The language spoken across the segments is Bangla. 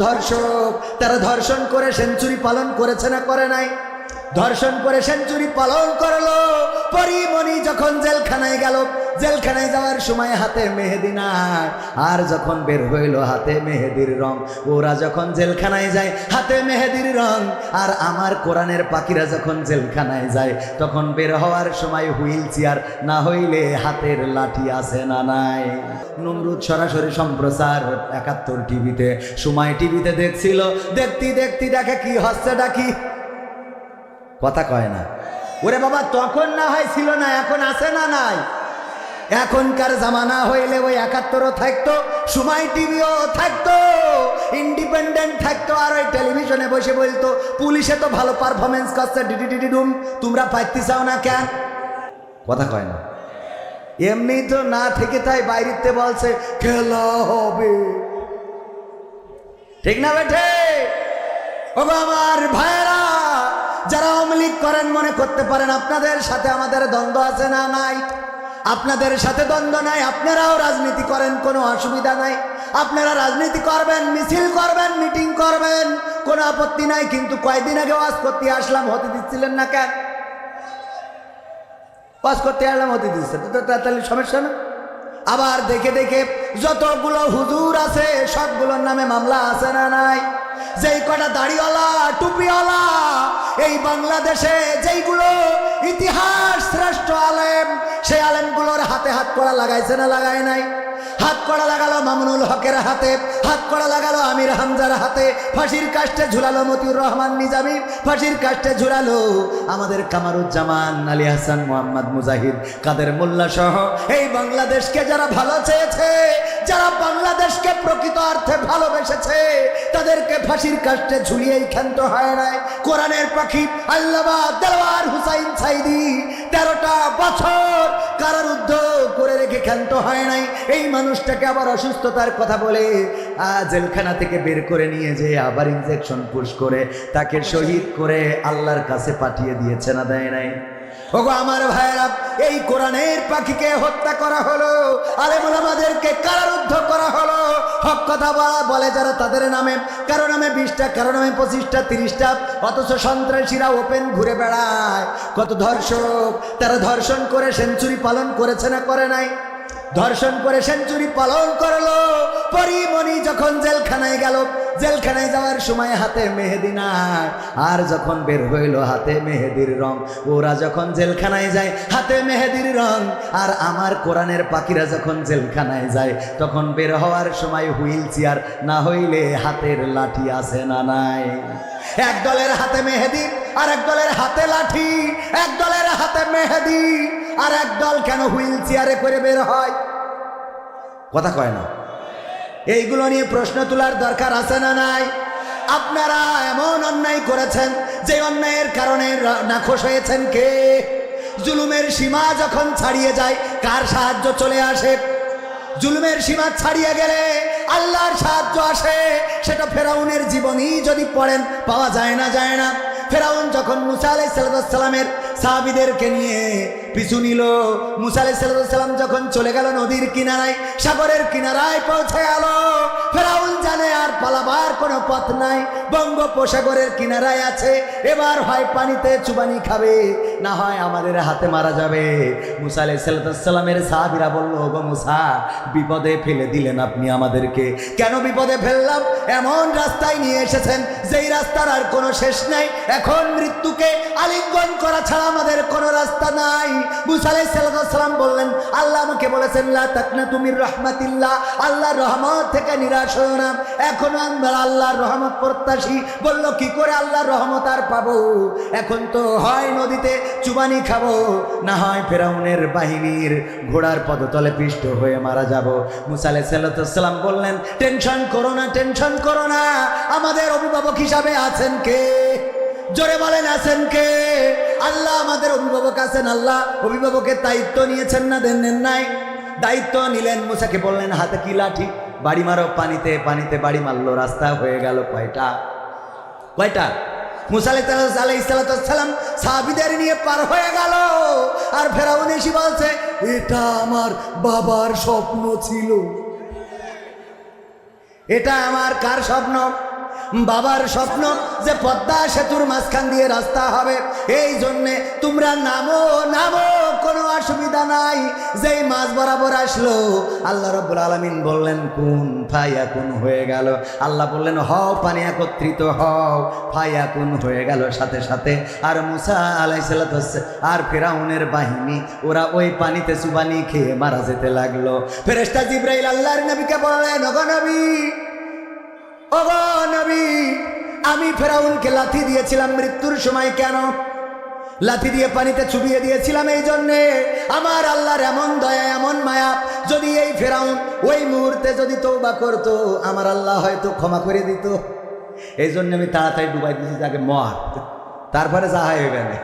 ধর্ষক তারা ধর্ষণ করে সেঞ্চুরি পালন করেছে না করে নাই? ধর্ষণ করে সেঞ্চুরি পালন করলো। পরিমণি যখন জেলখানায় গেল, জেলখানায় যাওয়ার সময় হাতে মেহেদি নাই, আর যখন বের হইল হাতে মেহেদির রং। ওরা যখন জেলখানায় যায় হাতে মেহেদির রং, আর আমার কোরআনের পাখিরা যখন জেলখানায় যায় তখন বের হওয়ার সময় হুইল চেয়ার, না হইলে হাতের লাঠি আছে না নাই? নমরুদ সরাসরি সম্প্রচার ৭১ টিভিতে, সময় টিভিতে দেখছিল। দেখতে দেখে কি হচ্ছে ডাকি, কথা কয় না। ওরে বাবা, তখন না হয় ছিল না, এখন আছে না নাই? এখনকার জামানা হইলে ওই ৭১ও থাকতো, সময় টিভিও থাকতো, ইন্ডিপেন্ডেন্ট থাকতো, আর ওই টেলিভিশনে বসে বলতো পুলিশে তো ভালো পারফরমেন্স করছে, ডিডি ডুম, তোমরা পাইতে চাও না কেন? কথা কয় না। এমনি তো না থেকে তাই বাইরেতে বলছে খেলা হবে, ঠিক না বেঠে? ও আমার ভাইরা, যারা আওয়ামী লীগ করেন মনে করতে পারেন আপনাদের সাথে আমাদের দ্বন্দ্ব আছে না নাই? আপনাদের সাথে দ্বন্দ্ব নাই, আপনারাও রাজনীতি করেন, কোনো অসুবিধা নাই। আপনারা রাজনীতি করবেন, মিছিল করবেন, মিটিং করবেন, কোনো আপত্তি নাই। কিন্তু কয়েকদিন আগে ওয়াজ করতে আসলাম, হতে দিচ্ছিলেন না কেন? ওয়াজ করতে আসলাম, হতে দিচ্ছে তো, তাহলে সমস্যা না? আবার দেখে যতগুলো হুজুর আছে সবগুলোর নামে মামলা আছে না নাই? যেই কটা দাড়িওয়ালা টুপিওয়ালা এই বাংলাদেশে, যেইগুলো ইতিহাস শ্রেষ্ঠ আলেম, সেই আলেমগুলোর হাতে হাত কড়া লাগাইছে না লাগায় নাই? হাত কড়া লাগালো মামুনুল হকের হাতে, হাত কড়া লাগালো আমির হামজার হাতে, ফাঁসির কাস্টে ঝুলালো মতিউর রহমান নিজামী, ফাঁসির কাস্টে ঝুলালো আমাদের কামারুজ্জামান, আলী হাসান, মোহাম্মদ মুজাহিদ, কাদের মোল্লা সহ এই বাংলাদেশকে যারা ভালো চেয়েছে, যারা বাংলাদেশকে প্রকৃত অর্থে ভালোবেসেছে, তাদেরকে ফাঁসির কাস্টে ঝুলিয়েই ক্ষান্ত হয় নাই। কোরআনের পাখি আল্লামা দেওয়ার হুসাইন সাইদি ১৩টা বছর কারারুদ্ধ করে রেখে ক্ষান্ত হয় নাই। এই মানুষটাকে আবার অসুস্থতার কথা বলে জেলখানা থেকে বের করে নিয়ে যে আবার ইনজেকশন পুশ করে তাকে শহীদ করে আল্লাহর কাছে পাঠিয়ে দিয়েছে না, দেয় নাই? ওগো আমার ভাইরা, এই কোরআনের পাখিকে হত্যা করা হলো, আলেম ওলামাদেরকে কারারুদ্ধ করা হলো। হক কথা বলে যারা, তাদের নামে কারো নামে 20টা, কারো নামে 25টা, 30টা, অথচ সন্ত্রাসীরা ওপেন ঘুরে বেড়ায়। কত ধর্ষক তারা ধর্ষণ করে সেঞ্চুরি পালন করেছে না করে নাই? ধর্ষণ করে সেঞ্চুরি পালন করলো। পরিমণি যখন জেলখানায় গেল, জেলখানায় যাওয়ার সময় হাতে মেহেদি নাই, আর যখন বের হইল হাতে মেহেদির রং। ওরা যখন জেলখানায় যায় হাতে মেহেদির রং, আর আমার কোরআনের পাখিরা যখন জেলখানায় যায় তখন বের হওয়ার সময় হুইল চেয়ার, না হইলে হাতের লাঠি আছে না নাই? এক দলের হাতে মেহেদি, আর এক দলের হাতে লাঠি। এক দলের হাতে মেহেদি, আর এক দল কেন হুইল চেয়ারে করে বের হয়? কথা কয় না। এইগুলো নিয়ে প্রশ্ন তোলার দরকার আছে না নাই? আপনারা এমন অন্যায় করেছেন যে অন্যায়ের কারণে নাখোশ হয়েছেন কে? জুলুমের সীমা যখন ছাড়িয়ে যায় কার সাহায্য চলে আসে? জুলুমের সীমা ছাড়িয়ে গেলে আল্লাহর সাহায্য আসে। সেটা ফেরাউনের জীবনী যদি পড়েন পাওয়া যায় না, যায় না? ফেরাউন যখন মুসা আলাইহিস সালামের সাহাবীদেরকে নিয়ে পিছু নিল, মুসা আলাইহিস সালাম যখন চলে গেল নদীর কিনারায়, সাগরের কিনারায় পৌঁছে গেল, ফেরাউন জানে আর পালাবার কোনো পথ নাই, বঙ্গোপসাগরের কিনারায় আছে। এবার হয় পানিতে চুবানি খাবে, না হয় আমাদের হাতে মারা যাবে। মুসা আলাইহিস সালামের সাহাবীরা বলল, ওগো মুসা, বিপদে ফেলে দিলেন আপনি আমাদেরকে। কেন বিপদে ফেললাম? এমন রাস্তায় নিয়ে এসেছেন যেই রাস্তার আর কোনো শেষ নাই। এখন মৃত্যুকে আলিঙ্গন করা ছাড়া আমাদের কোনো রাস্তা নাই। মুসা আলাইহিস সালাম বললেন, আল্লাহ আমাকে বলেছেন লা তাকনাতু মির রাহমাতিল্লাহ, আল্লাহর রহমত থেকে নিরাশ হও না। এখন আমরা আল্লাহর রহমত প্রত্যাশী। বলল, কি করে আল্লাহর রহমত আর পাবো? এখন তো হয় নদীতে চুবানি খাবো, না হয় ফেরাউনের বাহিনীর ঘোড়ার পদতলে পিষ্ট হয়ে মারা যাব। মুসা আলাইহিস সালাম বললেন, টেনশন করো না, টেনশন করো না, আমাদের অভিভাবক হিসাবে আছেন কে? জোরে বলেন, আছেন কে? আল্লাহ আমাদের অভিভাবক আছেন। আল্লাহ অভিভাবকের দায়িত্ব নিয়েছেন না, দেন নাই? দায়িত্ব নিলেন। মুসাকে বললেন, হাতে কি লাঠি, বাড়ি মারো পানিতে। পানিতে বাড়ি মারলো, রাস্তা হয়ে গেল কয়টা? মুসা আলাইহিস সালাম সাহাবীদের নিয়ে পার হয়ে গেল, আর ফেরাউন এসে বলছে, এটা আমার বাবার স্বপ্ন ছিল। এটা আমার কার স্বপ্ন? বাবার স্বপ্ন যে পদ্মা সেতুর মাঝখান দিয়ে রাস্তা হবে। এই জন্যে তোমরা নামো নামো, কোনো অসুবিধা নাই। যেই মাছ বরাবর আসলো আল্লাহ রাব্বুল আলামিন বললেন কুন ফায়াকুন, হয়ে গেল। আল্লাহ বললেন হও, পানি একত্রিত হও, ফায়াকুন, হয়ে গেল সাথে সাথে। আর মুসা আলাইহিস সালাতু আর ফিরাউনের বাহিনী ওরা ওই পানিতে চুবানি খেয়ে মারা যেতে লাগলো। ফেরেশতা জিবরাইল আল্লাহর নবীকে বললেন ওগো নবী, ওগো নবী, আমি ফেরাউনকে লাথি দিয়েছিলাম মৃত্যুর সময়। কেন লাথি দিয়ে পানিতে চুবিয়ে দিয়েছিলাম? এই জন্যে আমার আল্লাহর এমন দয়া, এমন মায়া, যদি এই ফেরাউন ওই মুহূর্তে যদি তওবা করতো আমার আল্লাহ হয়তো ক্ষমা করে দিত। এই জন্য আমি তাড়াতাড়ি ডুবাই দিয়েছি, তাকে মর, তারপরে যা হয় হইবে না।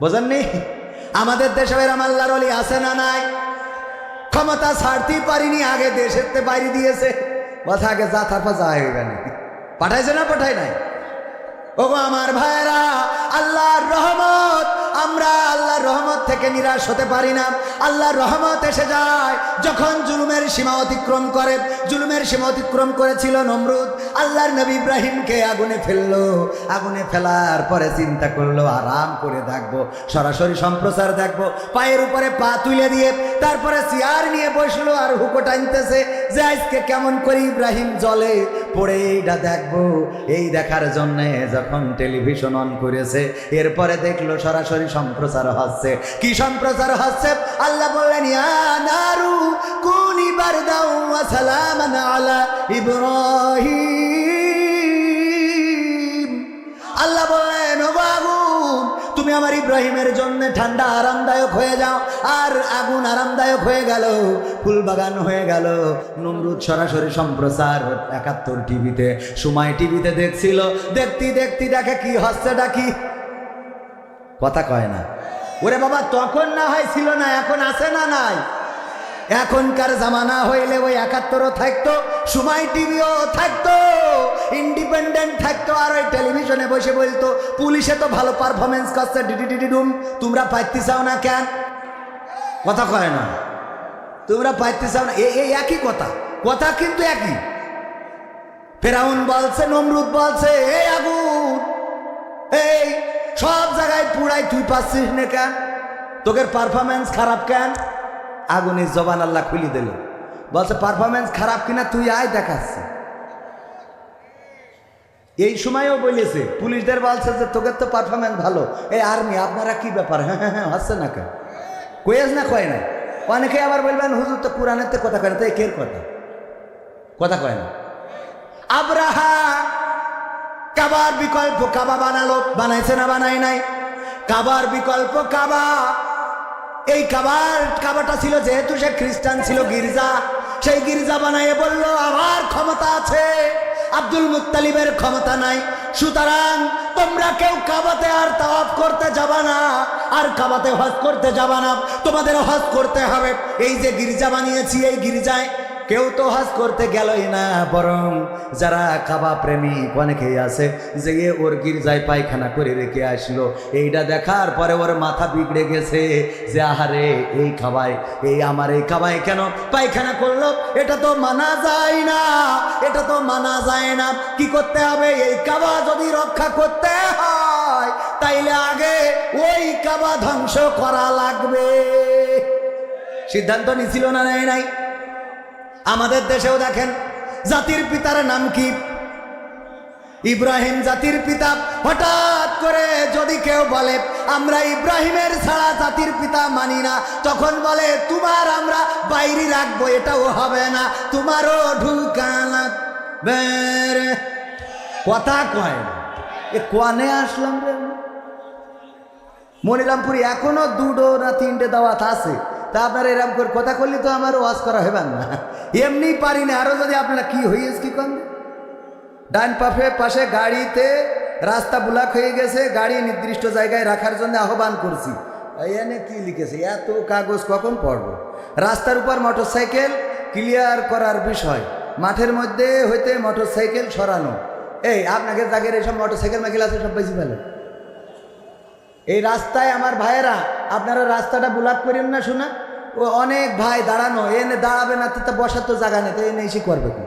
বোঝেননি? আমাদের দেশে এরম আল্লাহর ওলি আছে না নাই? ক্ষমতা ছাড়তেই পারিনি, আগে দেশের বাইরে দিয়েছে, কথা আগে যা, তারপর যা হইবে না। পাঠাইছে না পাঠাই নাই? ওগো আমার ভাইরা, আল্লাহর রহমত, আমরা আল্লাহর রহমত থেকে নিরাশ হতে পারি না। আল্লাহর রহমত এসে যায় যখন জুলুমের সীমা অতিক্রম করে। জুলুমের সীমা অতিক্রম করেছিল নমরুদ, আল্লাহর নবী ইব্রাহিমকে আগুনে ফেললো। আগুনে ফেলার পরে চিন্তা করলো আরাম করে দেখবো, সরাসরি সম্প্রচার দেখবো। পায়ের উপরে পা তুলে দিয়ে তারপরে চেয়ার নিয়ে বসলো আর হুকো টানতেছে যে আজকে কেমন করে ইব্রাহিম জলে পড়ে এইটা দেখবো। এই দেখার জন্যে যখন টেলিভিশন অন করেছে, এরপরে দেখলো সরাসরি সম্প্রচার হচ্ছে। কি সম্প্রচার হচ্ছে? আল্লাহ বললেন ইয়া নারু কুনি বারদাও ওয়া সালামান আলা ইব্রাহিম। আল্লাহ বললেন ও আগুন, তুমি আমার ইব্রাহিমের জন্য ঠান্ডা আরামদায়ক হয়ে যাও। আর আগুন আরামদায়ক হয়ে গেল, ফুলবাগান হয়ে গেল। নমরুদ সরাসরি সম্প্রচার ৭১ টিভিতে, সময় টিভিতে দেখছিল। দেখতে দেখতে দেখে কি হচ্ছে, ডাকি কথা কয় না। ওরে বাবা, তখন না হয় ছিল না, এখন আছে না নাই? এখনকার জামানা হইলে ওই ৭১ও থাকতো, সময় টিভিও থাকতো, ইন্ডিপেন্ডেন্ট থাকতো। আর ওই টেলিভিশনে বসে বলতো পুলিশে তো ভালো পারফরমেন্স করছে, ডিডি, তোমরা পাইতে চাও না কেন? কথা কয় না, তোমরা পাইতে চাও না। এই একই কথা, কথা কিন্তু একই। ফেরাউন বলছে, নমরুদ বলছে, এই আগুন, এই সব জায়গায় পুড়াই, তুই পাচ্ছিস না কেন? তোদের পারফরমেন্স খারাপ কেন? আগুনের জবান আল্লাহ খুলি দিল, বলছে পারফরমেন্স খারাপ কিনা তুই আয় দেখাচ্ছি। এই সময়ও বলেছে, পুলিশদের বলছে যে তোদের তো পারফরমেন্স ভালো। এই আর্মি আপনারা কি ব্যাপার? হ্যাঁ হ্যাঁ হ্যাঁ হচ্ছে না কেন? কয়েস না কয় না? অনেকে আবার বলবেন হুজুর তো কোরআনের তো কথা কয় না, তো একের কথা, কথা কয় না। আব্রাহা কাবার বিকল্প কাবা বানালো, বানাইছে না বানাই নাই? কাবার বিকল্প কাবা। এই কাবাটা ছিল, যেহেতু সে খ্রিস্টান ছিল, গির্জা, সেই গির্জা বানাইয়ে বলল আমার ক্ষমতা আছে, আব্দুল মুত্তালিবের ক্ষমতা নাই, সুতরাং তোমরা কেউ কাবাতে আর তাওয়াফ করতে যাবা না, আর কাবাতে হজ করতে যাবা না, তোমাদের হজ করতে হবে। এই যে গির্জা বানিয়েছি, এই গির্জায় কেউ তো হজ করতে গেলই না, বরং যারা কাবা প্রেমিক অনেকেই আছে যে ওর গির্জায় পায়খানা করে রেখে আসলো। এইটা দেখার পরে ওর মাথা বিগড়ে গেছে যে আহারে এই কাবায়, এই আমার এই কাবায় কেন পায়খানা করলো? এটা তো মানা যায় না, এটা তো মানা যায় না। কি করতে হবে? এই কাবা যদি রক্ষা করতে হয় তাইলে আগে ওই কাবা ধ্বংস করা লাগবে। সিদ্ধান্ত নিছিল না, নেয় নাই? আমাদের দেশেও দেখেন, জাতির পিতার নাম কি? ইব্রাহিম জাতির পিতা। হঠাৎ করে যদি কেউ বলে আমরা ইব্রাহিমের ছাড়া জাতির পিতা মানি না, তখন বলে তোমার আমরা বাইরে রাখবো, এটাও হবে না, তোমারও ঢুকানা বেরে। কথা কয় না, এ কোয়ানে আসলাম রে। মনিরামপুরি এখনো 2 না 3টে দাওয়াত আছে, তা আপনারা এরকম করে কথা করলে তো আমার ওয়াজ করা হবেন না, এমনি পারি না। আরো যদি আপনারা কি হয়েছে কি করেন, ডান পাশে গাড়িতে রাস্তা ব্লক হয়ে গেছে, গাড়ি নির্দিষ্ট জায়গায় রাখার জন্য আহ্বান করছি। এনে কি লিখেছে, এত কাগজ কখন পড়ব? রাস্তার উপর মোটরসাইকেল ক্লিয়ার করার বিষয়, মাঠের মধ্যে হইতে মোটরসাইকেল সরানো। এই আপনাকে জায়গায় এইসব মোটরসাইকেল মাইকেল আছে সব বেশি ফেলে। এই রাস্তায় আমার ভাইয়েরা, আপনারা রাস্তাটা ব্লক করেন না, শোনা ও অনেক ভাই দাঁড়ানো, এনে দাঁড়াবে না, তো বসার তো জায়গা নেই, তো এনে এসে করবে কি?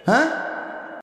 হ্যাঁ